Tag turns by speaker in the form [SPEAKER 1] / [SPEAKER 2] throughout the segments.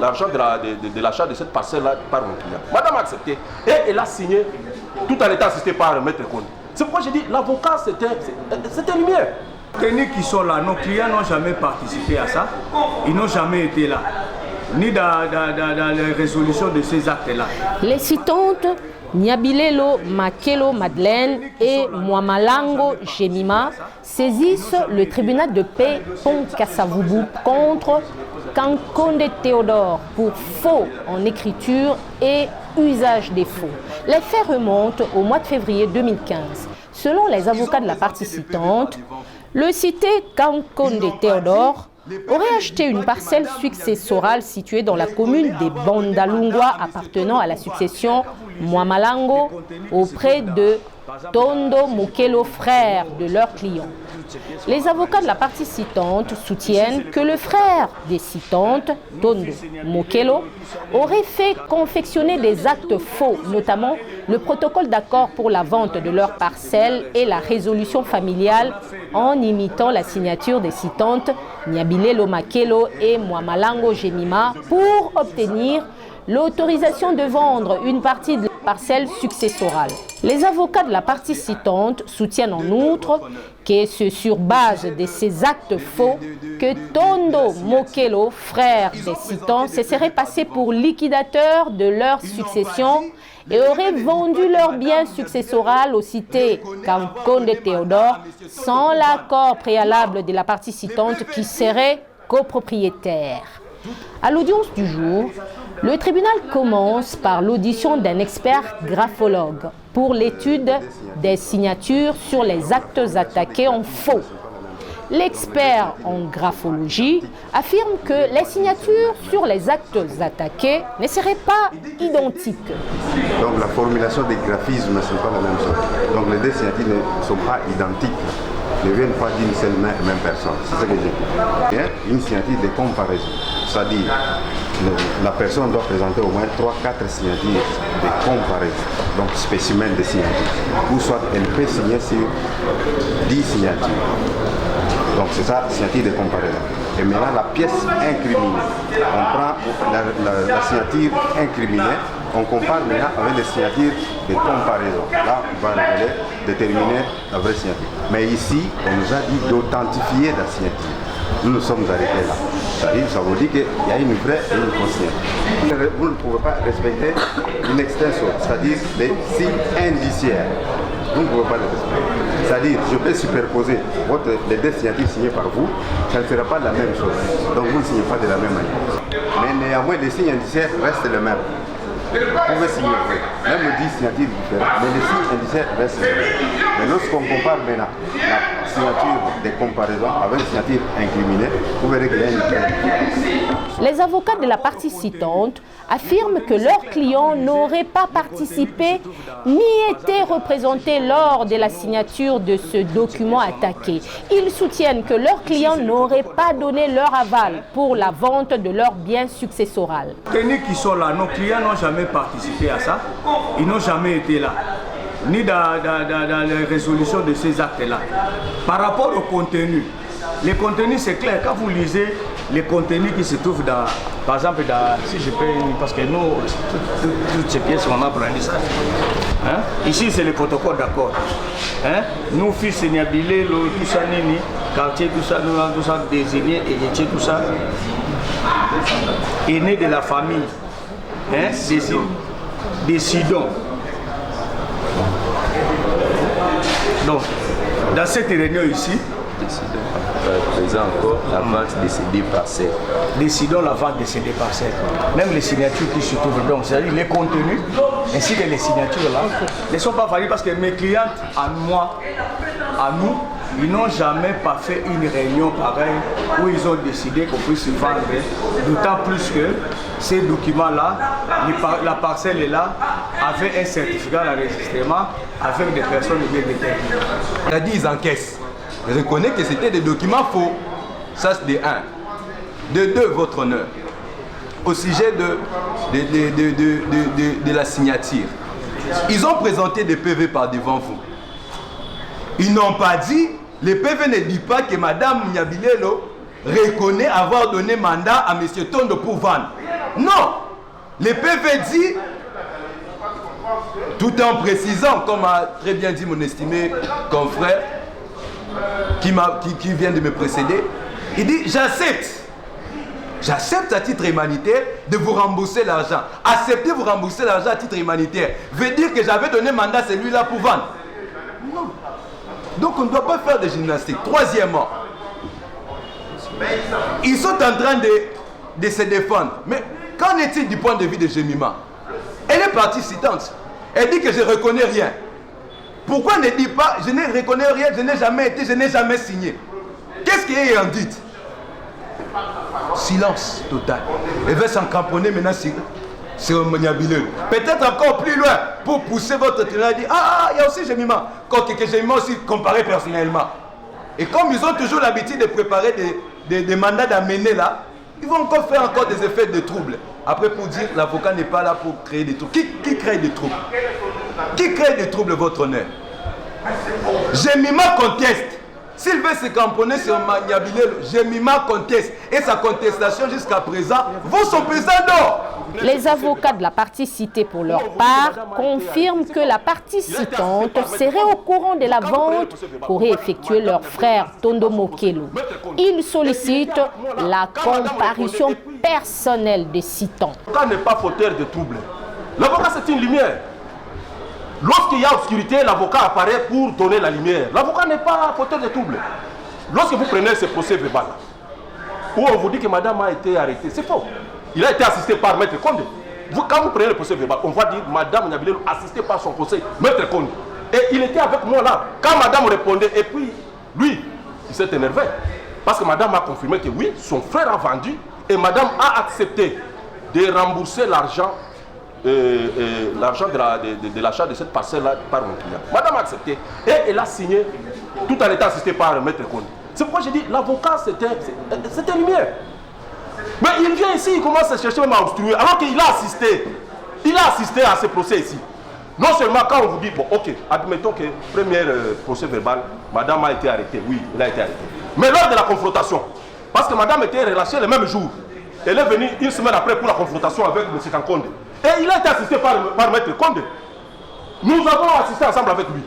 [SPEAKER 1] l'argent de l'achat de cette parcelle-là par mon client. Madame a accepté et elle a signé tout en étant assisté par Maître Kone. C'est pourquoi j'ai dit l'avocat c'était lumière.
[SPEAKER 2] Les techniques qui sont là, nos clients n'ont jamais participé à ça. Ils n'ont jamais été là, ni dans les résolutions de ces actes-là.
[SPEAKER 3] Les citantes Nyabilelo Makelo Madeleine et Mwamalango Jemima saisissent le tribunal de paix Pont Kassavubu contre Kankonde Théodore pour faux en écriture et usage des faux. Les faits remontent au mois de février 2015. Selon les avocats de la partie citante, le cité Kankonde Théodore aurait acheté une parcelle successorale située dans la commune des Bandalungwa appartenant à la succession Mwamalango auprès de Tondo Mokelo, frère de leur client. Les avocats de la partie citante soutiennent que le frère des citantes, Tondo Mokelo, aurait fait confectionner des actes faux, notamment le protocole d'accord pour la vente de leur parcelle et la résolution familiale en imitant la signature des citantes Nyabilelo Makelo et Mwamalango Jemima pour obtenir l'autorisation de vendre une partie de la parcelle successorale. Les avocats de la partie citante soutiennent en outre que c'est sur base de ces actes faux que Tondo Mokelo, frère des citants, se serait passé pour liquidateur de leur succession et aurait vendu leurs biens successoraux aux cités Kankonde Théodore sans l'accord préalable de la partie citante qui serait copropriétaire. À l'audience du jour, le tribunal commence par l'audition d'un expert graphologue pour l'étude des signatures sur les actes attaqués en faux. L'expert en graphologie affirme que les signatures sur les actes attaqués ne seraient pas identiques.
[SPEAKER 4] Donc la formulation des graphismes, ce n'est pas la même chose. Donc les deux signatures ne sont pas identiques. Ne viennent pas d'une seule même personne. C'est ça que j'ai dit. Une signature de comparaison. C'est-à-dire la personne doit présenter au moins 3-4 signatures de comparaison. Donc spécimen de signatures. Ou soit elle peut signer sur 10 signatures. Donc c'est ça, signature de comparaison. Et maintenant la pièce incriminée. On prend la signature incriminée, on compare maintenant avec les signatures de comparaison. Là, on va révéler, déterminer la vraie signature. Mais ici, on nous a dit d'authentifier la signature. Nous nous sommes arrêtés là. C'est-à-dire, ça veut dire qu'il y a une vraie et une fausse signature. Vous ne pouvez pas respecter une extension, c'est-à-dire les signes indiciaires. Vous ne pouvez pas le respecter. C'est-à-dire, je peux superposer les deux signatures signées par vous, ça ne sera pas la même chose. Donc vous ne signez pas de la même manière. Mais néanmoins, les signes indiciaires restent les mêmes. Vous pouvez signer, même 10 signatures différentes, mais les signes indiciaires restent les mêmes. Mais lorsqu'on compare maintenant la signature de comparaison avec une signature incriminée, vous verrez qu'il y a une différence.
[SPEAKER 3] Les avocats de la partie citante affirment que leurs clients n'auraient pas participé ni été représentés lors de la signature de ce document attaqué. Ils soutiennent que leurs clients n'auraient pas donné leur aval pour la vente de leurs biens successoraux.
[SPEAKER 2] Les techniques qui sont là, nos clients n'ont jamais participé à ça. Ils n'ont jamais été là, ni dans les résolutions de ces actes-là. Par rapport au contenu, les contenus c'est clair. Quand vous lisez les contenus qui se trouvent dans, par exemple, si je peux, parce que nous, toutes ces pièces, on a brandi ça. Hein? Ici, c'est le protocole d'accord. Hein? Nous, fils Nyabilé, tout ça, Nini, quartier, tout ça, désigné, héritier, tout ça, aîné de la famille. Hein? Décidons. Donc, dans cette réunion ici,
[SPEAKER 5] présent encore la vente de ces deux parcelles.
[SPEAKER 2] Décidons la vente de ces deux parcelles. Même les signatures qui se trouvent donc, c'est-à-dire les contenus ainsi que les signatures là, ne sont pas valides parce que mes clientes, à nous, ils n'ont jamais pas fait une réunion pareille où ils ont décidé qu'on puisse vendre. D'autant plus que ces documents-là, la parcelle est là, avec un certificat d'enregistrement avec des personnes bien déterminées.
[SPEAKER 6] Il a dit ils encaissent. Je reconnais que c'était des documents faux. Ça c'est de 1. De 2, votre honneur. Au sujet de la signature. Ils ont présenté des PV par devant vous. Ils n'ont pas dit, les PV ne disent pas que Madame Nyabilelo reconnaît avoir donné mandat à M. Tondo pour vendre. Non. Le PV dit, tout en précisant, comme a très bien dit mon estimé confrère, qui vient de me précéder, il dit, j'accepte à titre humanitaire de vous rembourser l'argent. Accepter vous rembourser l'argent à titre humanitaire veut dire que j'avais donné mandat à celui-là pour vendre. Non. Donc on ne doit pas faire de gymnastique. Troisièmement, ils sont en train de se défendre. Mais qu'en est-il du point de vue de Jemima? Elle est partie citante. Elle dit que je ne reconnais rien. Pourquoi ne dit pas je ne reconnais rien, je n'ai jamais été, je n'ai jamais signé? Qu'est-ce qui est en dit? Silence total. Elle va s'en cramponner maintenant sur Niabilelo. Peut-être encore plus loin pour pousser votre tribunal et dire ah, il y a aussi Jemima. Que Jemima aussi comparé personnellement. Et comme ils ont toujours l'habitude de préparer des mandats d'amener là, ils vont encore faire encore des effets de troubles. Après pour dire l'avocat n'est pas là pour créer des troubles. Qui crée des troubles? Qui crée des troubles, votre honneur? Jemima conteste. S'il veut se camponner sur Niabilelo, Jemima conteste. Et sa contestation jusqu'à présent vaut son pesant d'or.
[SPEAKER 3] Les avocats de la partie citée pour leur part confirment que la partie citante serait au courant de la vente qu'aurait effectué leur frère Tondo Mokelo. Ils sollicitent la comparution personnelle des citants.
[SPEAKER 1] L'avocat n'est pas fauteur de troubles. L'avocat c'est une lumière. Lorsqu'il y a obscurité, l'avocat apparaît pour donner la lumière. L'avocat n'est pas fauteur de troubles. Lorsque vous prenez ce procès verbal, où on vous dit que madame a été arrêtée, c'est faux. Il a été assisté par Maître Condé. Quand vous prenez le procès verbal, on va dire madame Niabilelo assistée par son conseil, Maître Condé. Et il était avec moi là. Quand madame répondait, et puis lui, il s'est énervé. Parce que madame a confirmé que oui, son frère a vendu et madame a accepté de rembourser l'argent de l'achat de cette parcelle-là par mon client. Madame a accepté et elle a signé tout en étant assisté par Maître Condé. C'est pourquoi j'ai dit l'avocat c'était lumière. Mais il vient ici, il commence à chercher même à obstruer alors qu'il a assisté. Il a assisté à ce procès ici. Non seulement quand on vous dit, bon ok, admettons que premier procès verbal, madame a été arrêtée. Oui, elle a été arrêtée. Mais lors de la confrontation, parce que madame était relâchée le même jour, elle est venue une semaine après pour la confrontation avec M. Kankonde. Et il a été assisté par Maître Condé. Nous avons assisté ensemble avec lui.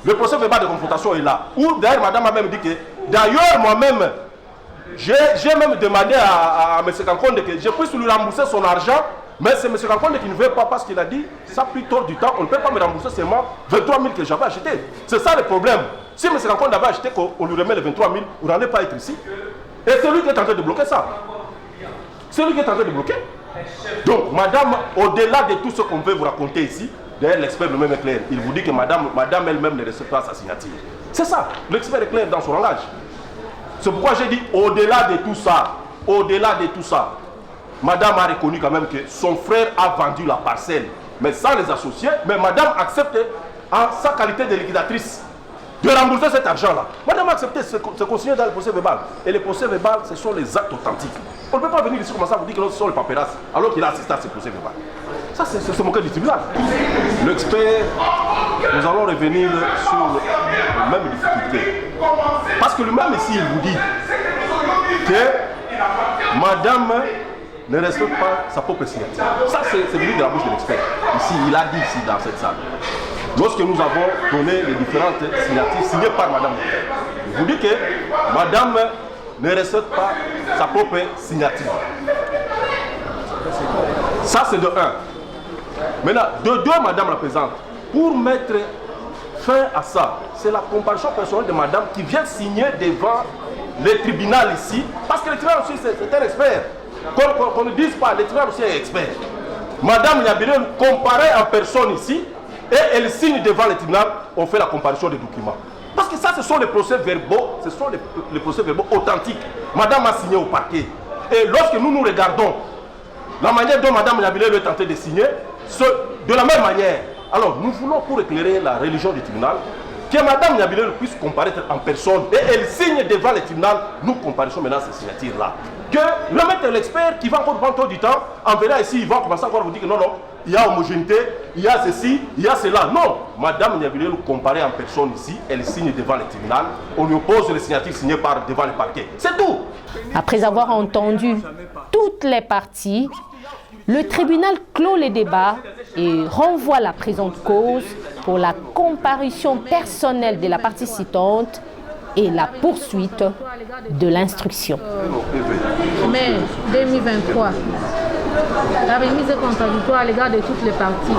[SPEAKER 1] Le procès verbal de confrontation est là. Où d'ailleurs madame a même dit que, d'ailleurs moi-même, j'ai même demandé à M. Kankonde que je puisse lui rembourser son argent, mais c'est M. Kankonde qui ne veut pas parce qu'il a dit, ça plus tôt du temps, on ne peut pas me rembourser seulement 23 000 que j'avais acheté. C'est ça le problème. Si M. Kankonde avait acheté qu'on lui remet les 23 000, on n'allait pas être ici. Et c'est lui qui est en train de bloquer ça. C'est lui qui est en train de bloquer. Donc, madame, au-delà de tout ce qu'on veut vous raconter ici, d'ailleurs l'expert lui-même est clair. Il vous dit que madame elle-même ne respecte pas sa signature. C'est ça, l'expert est clair dans son langage. C'est pourquoi j'ai dit, au-delà de tout ça, madame a reconnu quand même que son frère a vendu la parcelle, mais sans les associés, mais madame accepte en sa qualité de liquidatrice de rembourser cet argent-là. Madame a accepté, c'est consigné dans le procès verbal. Et le procès verbal, ce sont les actes authentiques. On ne peut pas venir ici commencer à vous dire que ce sont les papérasses, alors qu'il a assisté à ce procès verbal. Ça, c'est mon cas du tribunal. L'expert, nous allons revenir sur les mêmes difficultés. Parce que lui-même ici, il vous dit que madame ne respecte pas sa propre signature. Ça, c'est venu de la bouche de l'expert. Ici, il a dit ici dans cette salle. Lorsque nous avons donné les différentes signatures signées par madame, il vous dit que madame ne respecte pas sa propre signature. Ça, c'est de 1. Maintenant, de 2, madame la présidente, pour mettre fin à ça, c'est la comparution personnelle de madame qui vient signer devant le tribunal ici, parce que le tribunal aussi, c'est un expert. Qu'on ne dise pas, le tribunal aussi est expert. Madame Niabilelo comparait en personne ici, et elle signe devant le tribunal, on fait la comparution des documents. Parce que ça, ce sont les procès verbaux, ce sont les procès verbaux authentiques. Madame a signé au parquet. Et lorsque nous regardons la manière dont madame Niabilelo est tentée de signer, de la même manière. Alors, nous voulons, pour éclairer la religion du tribunal, que madame Niabilelo puisse comparaître en personne et elle signe devant le tribunal. Nous comparissons maintenant ces signatures-là. Que le maître l'expert qui va encore prendre tout du temps, en verra ici, il va commencer à vous dire que non, il y a homogénéité, il y a ceci, il y a cela. Non, madame Niabilelo comparait en personne ici, elle signe devant le tribunal, on lui oppose les signatures signées devant le parquet. C'est tout.
[SPEAKER 3] Après avoir entendu toutes les parties, Le tribunal clôt les débats et renvoie la présente cause pour la comparution personnelle de la partie citante et la poursuite de l'instruction.
[SPEAKER 7] Mai 2023, la remise est contradictoire à l'égard de toutes les parties.